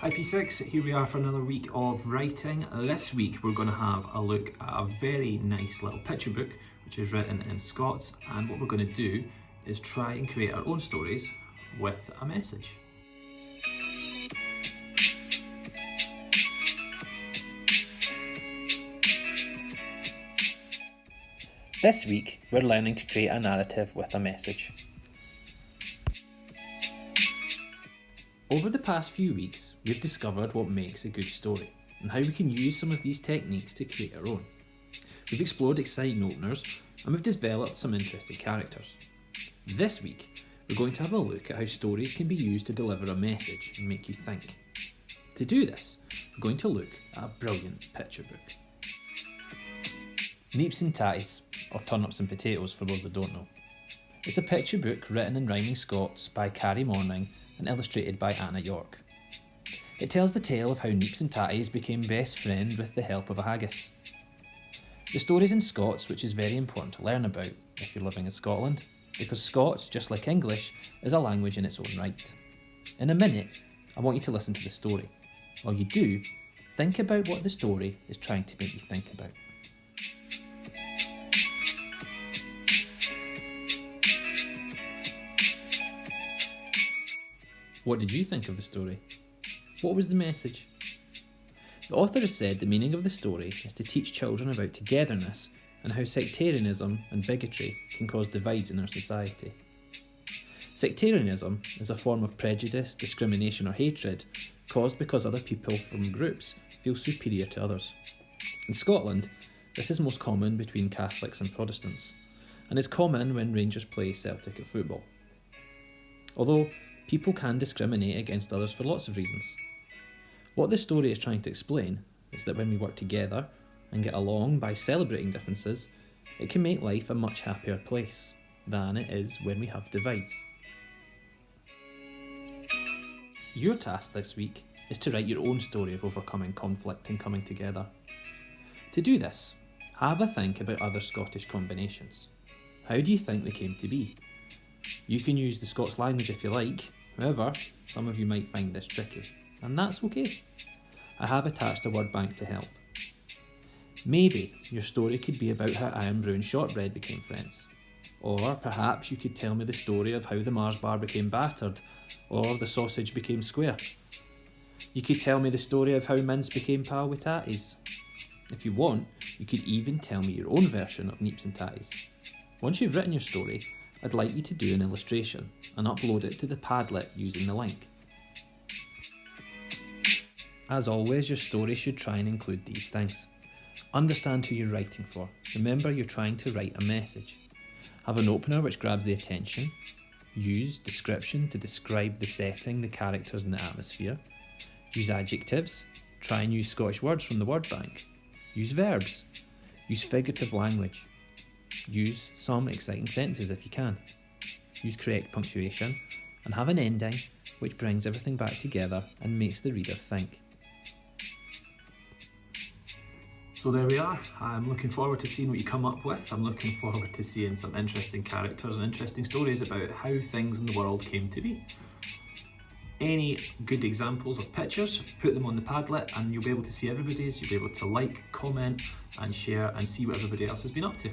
Hi P6, here we are for another week of writing. This week we're going to have a look at a very nice little picture book which is written in Scots, and what we're going to do is try and create our own stories with a message. This week we're learning to create a narrative with a message. Over the past few weeks, we've discovered what makes a good story and how we can use some of these techniques to create our own. We've explored exciting openers and we've developed some interesting characters. This week, we're going to have a look at how stories can be used to deliver a message and make you think. To do this, we're going to look at a brilliant picture book. Neeps and Tatties, or Turnips and Potatoes for those that don't know. It's a picture book written in rhyming Scots by Carrie Morning and illustrated by Anna York. It tells the tale of how Neeps and Tatties became best friends with the help of a haggis. The story's in Scots, which is very important to learn about if you're living in Scotland, because Scots, just like English, is a language in its own right. In a minute, I want you to listen to the story. While you do, think about what the story is trying to make you think about. What did you think of the story? What was the message? The author has said the meaning of the story is to teach children about togetherness and how sectarianism and bigotry can cause divides in our society. Sectarianism is a form of prejudice, discrimination or hatred caused because other people from groups feel superior to others. In Scotland, this is most common between Catholics and Protestants, and is common when Rangers play Celtic at football. Although people can discriminate against others for lots of reasons. What this story is trying to explain is that when we work together and get along by celebrating differences, it can make life a much happier place than it is when we have divides. Your task this week is to write your own story of overcoming conflict and coming together. To do this, have a think about other Scottish combinations. How do you think they came to be? You can use the Scots language if you like, however, some of you might find this tricky, and that's okay. I have attached a word bank to help. Maybe your story could be about how Irn-Bru and Shortbread became friends. Or perhaps you could tell me the story of how the Mars bar became battered, or the sausage became square. You could tell me the story of how Mince became pal with Tatties. If you want, you could even tell me your own version of Neeps and Tatties. Once you've written your story, I'd like you to do an illustration and upload it to the Padlet using the link. As always, your story should try and include these things. Understand who you're writing for. Remember, you're trying to write a message. Have an opener which grabs the attention. Use description to describe the setting, the characters and the atmosphere. Use adjectives. Try and use Scottish words from the word bank. Use verbs. Use figurative language. Use some exciting sentences if you can. Use correct punctuation and have an ending which brings everything back together and makes the reader think. So there we are. I'm looking forward to seeing what you come up with. I'm looking forward to seeing some interesting characters and interesting stories about how things in the world came to be. Any good examples of pictures, put them on the Padlet and you'll be able to see everybody's. You'll be able to like, comment and share and see what everybody else has been up to.